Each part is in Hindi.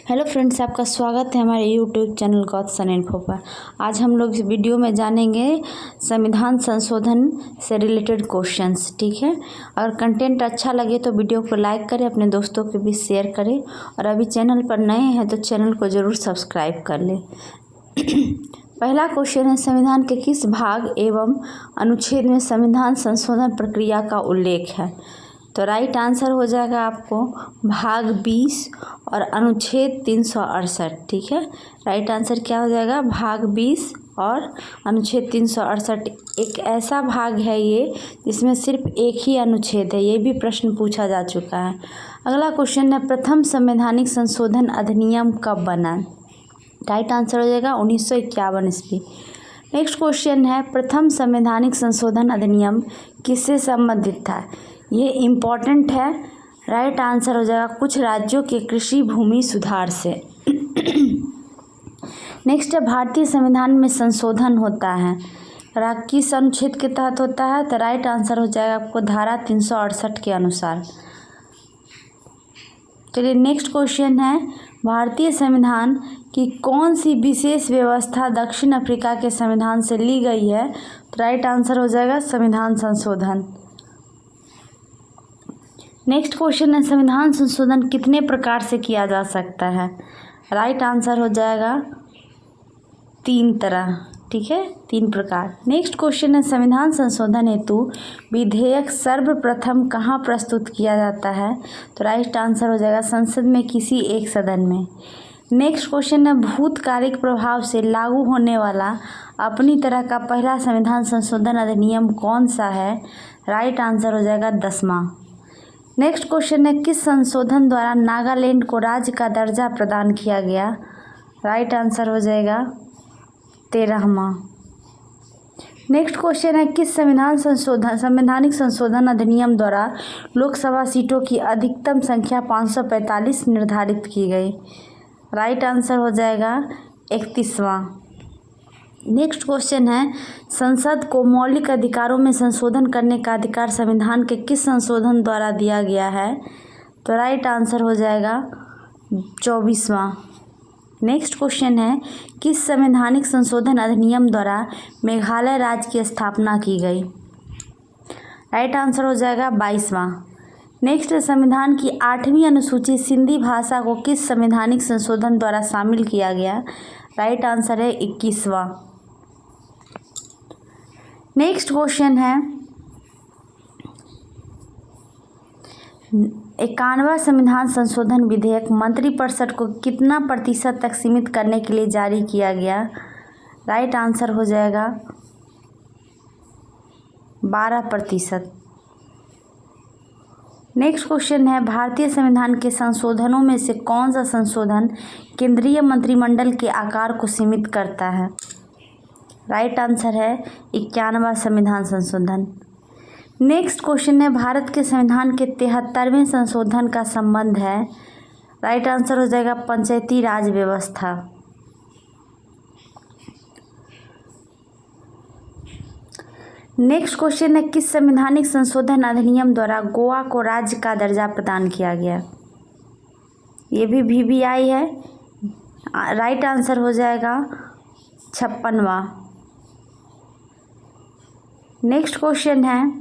हेलो फ्रेंड्स, आपका स्वागत है हमारे यूट्यूब चैनल गॉडसन इन्फो पर। आज हम लोग इस वीडियो में जानेंगे संविधान संशोधन से रिलेटेड क्वेश्चंस। ठीक है, अगर कंटेंट अच्छा लगे तो वीडियो को लाइक करें, अपने दोस्तों के बीच शेयर करें, और अभी चैनल पर नए हैं तो चैनल को ज़रूर सब्सक्राइब कर लें। पहला क्वेश्चन है, संविधान के किस भाग एवं अनुच्छेद में संविधान संशोधन प्रक्रिया का उल्लेख है? तो राइट आंसर हो जाएगा आपको भाग 20 और अनुच्छेद 368। ठीक है, राइट आंसर क्या हो जाएगा? भाग 20 और अनुच्छेद 368 एक ऐसा भाग है ये जिसमें सिर्फ एक ही अनुच्छेद है। ये भी प्रश्न पूछा जा चुका है। अगला क्वेश्चन है, प्रथम संवैधानिक संशोधन अधिनियम कब बना? राइट आंसर हो जाएगा 1951 ईस्वी। नेक्स्ट क्वेश्चन है, प्रथम संवैधानिक संशोधन अधिनियम किससे संबंधित था? ये इम्पॉर्टेंट है। राइट आंसर हो जाएगा कुछ राज्यों के कृषि भूमि सुधार से। नेक्स्ट है, भारतीय संविधान में संशोधन होता है किस अनुच्छेद के तहत होता है? तो राइट आंसर हो जाएगा आपको धारा 368 के अनुसार। चलिए नेक्स्ट क्वेश्चन है, भारतीय संविधान की कौन सी विशेष व्यवस्था दक्षिण अफ्रीका के संविधान से ली गई है? तो राइट आंसर हो जाएगा संविधान संशोधन। नेक्स्ट क्वेश्चन है, संविधान संशोधन कितने प्रकार से किया जा सकता है? राइट आंसर हो जाएगा 3 तरह। ठीक है, 3 प्रकार। नेक्स्ट क्वेश्चन है, संविधान संशोधन हेतु विधेयक सर्वप्रथम कहाँ प्रस्तुत किया जाता है? तो राइट आंसर हो जाएगा संसद में किसी एक सदन में। नेक्स्ट क्वेश्चन है, भूतकालिक प्रभाव से लागू होने वाला अपनी तरह का पहला संविधान संशोधन अधिनियम कौन सा है? राइट आंसर हो जाएगा 10वां। नेक्स्ट क्वेश्चन है, किस संशोधन द्वारा नागालैंड को राज्य का दर्जा प्रदान किया गया? राइट आंसर हो जाएगा 13वां। नेक्स्ट क्वेश्चन है, किस संवैधानिक संशोधन अधिनियम द्वारा लोकसभा सीटों की अधिकतम संख्या 545 निर्धारित की गई? राइट आंसर हो जाएगा 31वां। नेक्स्ट क्वेश्चन है, संसद को मौलिक अधिकारों में संशोधन करने का अधिकार संविधान के किस संशोधन द्वारा दिया गया है? तो राइट आंसर हो जाएगा 24वां। नेक्स्ट क्वेश्चन है, किस संवैधानिक संशोधन अधिनियम द्वारा मेघालय राज्य की स्थापना की गई? राइट आंसर हो जाएगा 22वां। नेक्स्ट, संविधान की 8वीं अनुसूची सिंधी भाषा को किस संवैधानिक संशोधन द्वारा शामिल किया गया? राइट आंसर है 21वां। नेक्स्ट क्वेश्चन है, 51वां संविधान संशोधन विधेयक मंत्रिपरिषद को कितना प्रतिशत तक सीमित करने के लिए जारी किया गया? राइट आंसर हो जाएगा 12%। नेक्स्ट क्वेश्चन है, भारतीय संविधान के संशोधनों में से कौन सा संशोधन केंद्रीय मंत्रिमंडल के आकार को सीमित करता है? राइट आंसर है 51वां संविधान संशोधन। नेक्स्ट क्वेश्चन है, भारत के संविधान के 73वें संशोधन का संबंध है? राइट आंसर हो जाएगा पंचायती राज व्यवस्था। नेक्स्ट क्वेश्चन है, किस संवैधानिक संशोधन अधिनियम द्वारा गोवा को राज्य का दर्जा प्रदान किया गया? ये भी VVI है। राइट आंसर हो जाएगा 56वां। नेक्स्ट क्वेश्चन है,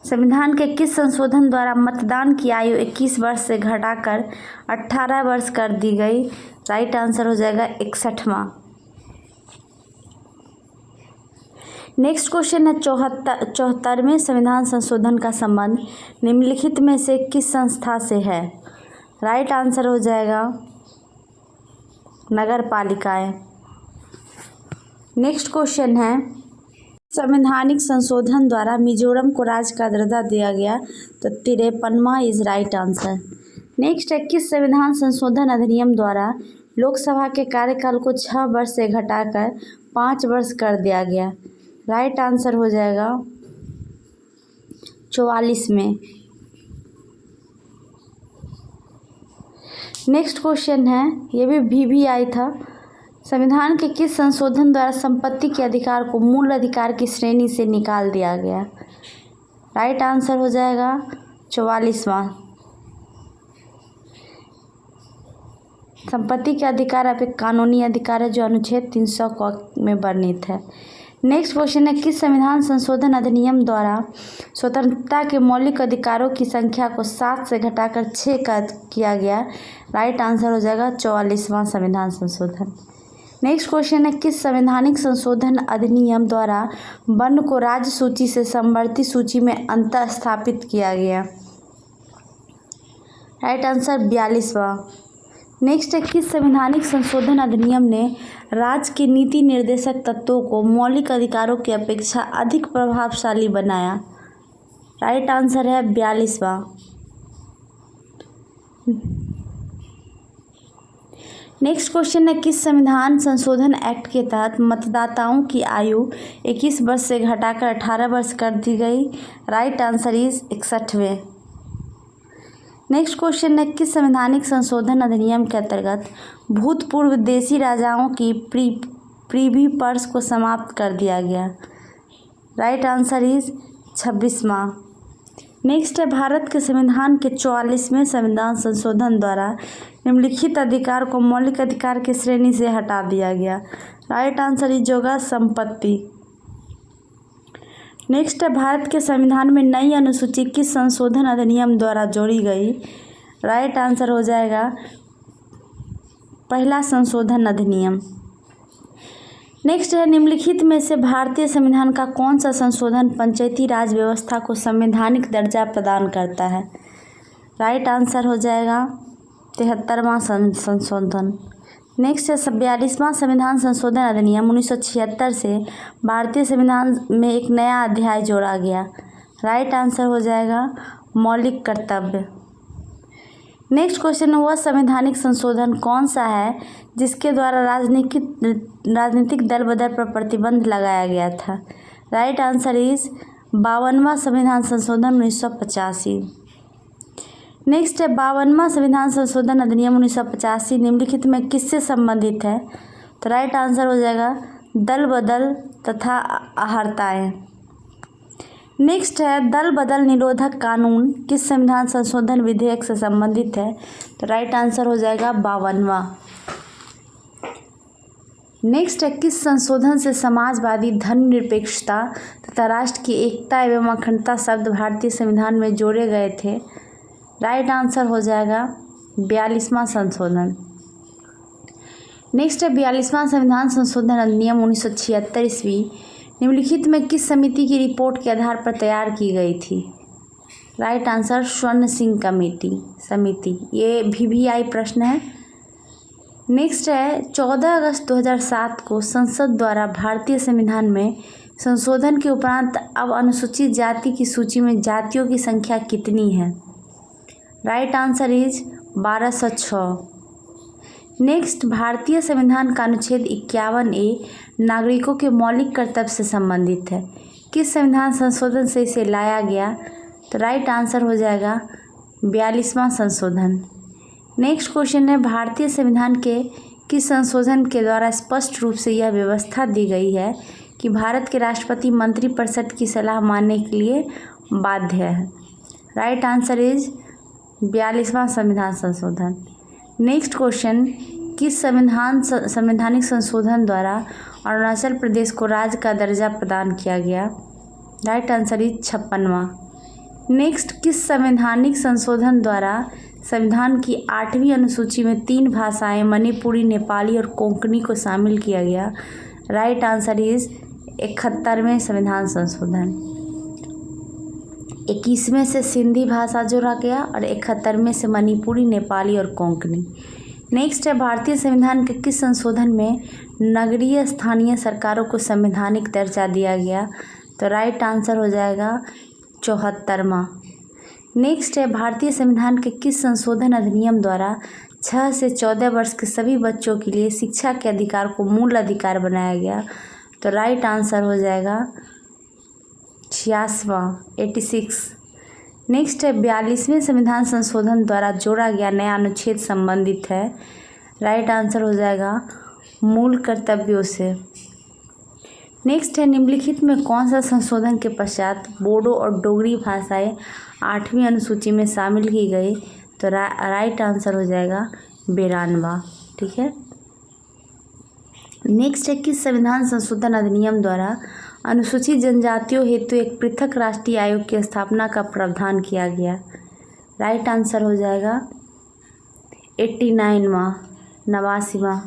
संविधान के किस संशोधन द्वारा मतदान की आयु 21 वर्ष से घटाकर 18 वर्ष कर दी गई? राइट आंसर हो जाएगा 61वां। नेक्स्ट क्वेश्चन है, 74वें संविधान संशोधन का संबंध निम्नलिखित में से किस संस्था से है? राइट आंसर हो जाएगा नगर पालिकाएं। नेक्स्ट क्वेश्चन है, संवैधानिक संशोधन द्वारा मिजोरम को राज्य का दर्जा दिया गया? तो 53वां इज राइट आंसर। नेक्स्ट है, किस संविधान संशोधन अधिनियम द्वारा लोकसभा के कार्यकाल को 6 वर्ष से घटाकर 5 वर्ष कर दिया गया? राइट आंसर हो जाएगा 44 में। नेक्स्ट क्वेश्चन है, ये भी VVI था। संविधान के किस संशोधन द्वारा संपत्ति के अधिकार को मूल अधिकार की श्रेणी से निकाल दिया गया? राइट आंसर हो जाएगा 44वां। संपत्ति के अधिकार अब एक कानूनी अधिकार है जो अनुच्छेद 300 में वर्णित है। नेक्स्ट क्वेश्चन है, किस संविधान संशोधन अधिनियम द्वारा स्वतंत्रता के मौलिक अधिकारों की संख्या को 7 से घटाकर 6 कर किया गया? राइट आंसर हो जाएगा 44वां संविधान संशोधन। नेक्स्ट क्वेश्चन है, किस संवैधानिक संशोधन अधिनियम द्वारा वन को राज्य सूची से समवर्ती सूची में अंतर स्थापित किया गया? Right answer 42वां। नेक्स्ट है, किस संवैधानिक संशोधन अधिनियम ने राज्य के नीति निर्देशक तत्वों को मौलिक अधिकारों की अपेक्षा अधिक प्रभावशाली बनाया? राइट आंसर है 42वां। नेक्स्ट क्वेश्चन है, किस संविधान संशोधन एक्ट के तहत मतदाताओं की आयु 21 वर्ष से घटाकर 18 वर्ष कर दी गई? राइट आंसर इज 61वें। नेक्स्ट क्वेश्चन है, किस संवैधानिक संशोधन अधिनियम के अंतर्गत भूतपूर्व देशी राजाओं की प्रीवी पर्स को समाप्त कर दिया गया? राइट आंसर इज 26वां। नेक्स्ट है, भारत के संविधान के 44वें संविधान संशोधन द्वारा निम्नलिखित अधिकार को मौलिक अधिकार की श्रेणी से हटा दिया गया? राइट आंसर इज होगा संपत्ति। नेक्स्ट है, भारत के संविधान में नई अनुसूची किस संशोधन अधिनियम द्वारा जोड़ी गई? राइट आंसर हो जाएगा पहला संशोधन अधिनियम। नेक्स्ट है, निम्नलिखित में से भारतीय संविधान का कौन सा संशोधन पंचायती राज व्यवस्था को संवैधानिक दर्जा प्रदान करता है? राइट आंसर हो जाएगा 73वां संशोधन। नेक्स्ट है, 42वां संविधान संशोधन अधिनियम 1976 से भारतीय संविधान में एक नया अध्याय जोड़ा गया? राइट आंसर हो जाएगा मौलिक कर्तव्य। नेक्स्ट क्वेश्चन है, वह संवैधानिक संशोधन कौन सा है जिसके द्वारा राजनीतिक दल बदल पर प्रतिबंध लगाया गया था? राइट आंसर इज 52वां संविधान संशोधन 1985। नेक्स्ट है, 52वां संविधान संशोधन अधिनियम 1985 निम्नलिखित में किससे संबंधित है? तो राइट आंसर हो जाएगा दल बदल तथा अहर्ताएं। नेक्स्ट है, दल बदल निरोधक कानून किस संविधान संशोधन विधेयक से संबंधित है? तो राइट आंसर हो जाएगा 52वां। नेक्स्ट है, किस संशोधन से समाजवादी धर्मनिरपेक्षता तथा राष्ट्र की एकता एवं अखंडता शब्द भारतीय संविधान में जोड़े गए थे? राइट आंसर हो जाएगा 42वां संशोधन। नेक्स्ट है, 42वां संविधान संशोधन अधिनियम 1976 ईस्वी निम्नलिखित में किस समिति की रिपोर्ट के आधार पर तैयार की गई थी? राइट आंसर स्वर्ण सिंह समिति। ये VVI प्रश्न है। नेक्स्ट है, 14 अगस्त 2007 को संसद द्वारा भारतीय संविधान में संशोधन के उपरांत अब अनुसूचित जाति की सूची में जातियों की संख्या कितनी है? Right answer is 1206। नेक्स्ट, भारतीय संविधान का अनुच्छेद 51A नागरिकों के मौलिक कर्तव्य से संबंधित है। किस संविधान संशोधन से इसे लाया गया? तो राइट आंसर हो जाएगा 42वां संशोधन। नेक्स्ट क्वेश्चन है, भारतीय संविधान के किस संशोधन के द्वारा स्पष्ट रूप से यह व्यवस्था दी गई है कि भारत के राष्ट्रपति मंत्रिपरिषद की सलाह मानने के लिए बाध्य है? राइट आंसर इज 42वां संविधान संशोधन। नेक्स्ट क्वेश्चन, किस संवैधानिक संशोधन द्वारा अरुणाचल प्रदेश को राज्य का दर्जा प्रदान किया गया? राइट आंसर इज 56वां। नेक्स्ट, किस संवैधानिक संशोधन द्वारा संविधान की 8वीं अनुसूची में 3 भाषाएं मणिपुरी, नेपाली और कोंकणी को शामिल किया गया? राइट आंसर इज 71वें संविधान संशोधन। 21वें से सिंधी भाषा जोड़ा गया और 71वें से मणिपुरी, नेपाली और कोंकणी। नेक्स्ट है, भारतीय संविधान के किस संशोधन में नगरीय स्थानीय सरकारों को संवैधानिक दर्जा दिया गया? तो राइट आंसर हो जाएगा 74वां। नेक्स्ट है, भारतीय संविधान के किस संशोधन अधिनियम द्वारा 6 से 14 वर्ष के सभी बच्चों के लिए शिक्षा के अधिकार को मूल अधिकार बनाया गया? तो राइट आंसर हो जाएगा 86। नेक्स्ट है, 42वें संविधान संशोधन द्वारा जोड़ा गया नया अनुच्छेद संबंधित है? राइट आंसर हो जाएगा मूल कर्तव्यों से। नेक्स्ट है, निम्नलिखित में कौन सा संशोधन के पश्चात बोडो और डोगरी भाषाएं 8वीं अनुसूची में शामिल की गई? तो राइट आंसर हो जाएगा 92। ठीक है। नेक्स्ट है, किस संविधान संशोधन अधिनियम द्वारा अनुसूचित जनजातियों हेतु एक पृथक राष्ट्रीय आयोग की स्थापना का प्रावधान किया गया? राइट आंसर हो जाएगा 89वां, 89वां।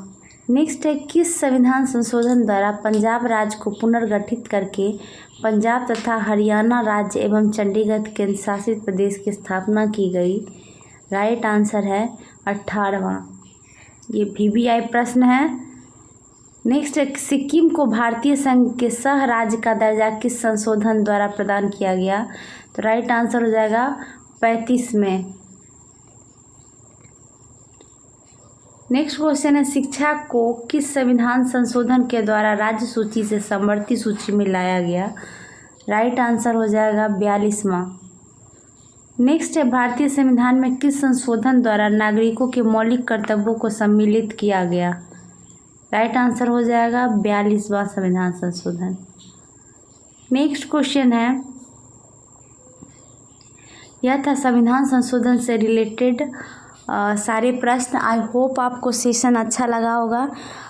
नेक्स्ट है, किस संविधान संशोधन द्वारा पंजाब राज्य को पुनर्गठित करके पंजाब तथा हरियाणा राज्य एवं चंडीगढ़ केंद्र शासित प्रदेश की स्थापना की गई? राइट आंसर है 18वां। ये VBI प्रश्न है। नेक्स्ट है, सिक्किम को भारतीय संघ के सह राज्य का दर्जा किस संशोधन द्वारा प्रदान किया गया? तो राइट आंसर हो जाएगा 35 में। नेक्स्ट क्वेश्चन है, शिक्षा को किस संविधान संशोधन के द्वारा राज्य सूची से समवर्ती सूची में लाया गया? राइट आंसर हो जाएगा 42वां। नेक्स्ट है, भारतीय संविधान में किस संशोधन द्वारा नागरिकों के मौलिक कर्तव्यों को सम्मिलित किया गया? राइट आंसर हो जाएगा 42वां संविधान संशोधन। नेक्स्ट क्वेश्चन है, यह था संविधान संशोधन से रिलेटेड सारे प्रश्न। आई होप आपको सेशन अच्छा लगा होगा।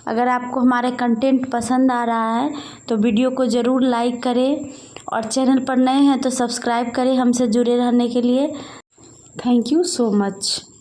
अगर आपको हमारे कंटेंट पसंद आ रहा है तो वीडियो को ज़रूर लाइक करें और चैनल पर नए हैं तो सब्सक्राइब करें हमसे जुड़े रहने के लिए। Thank you so much.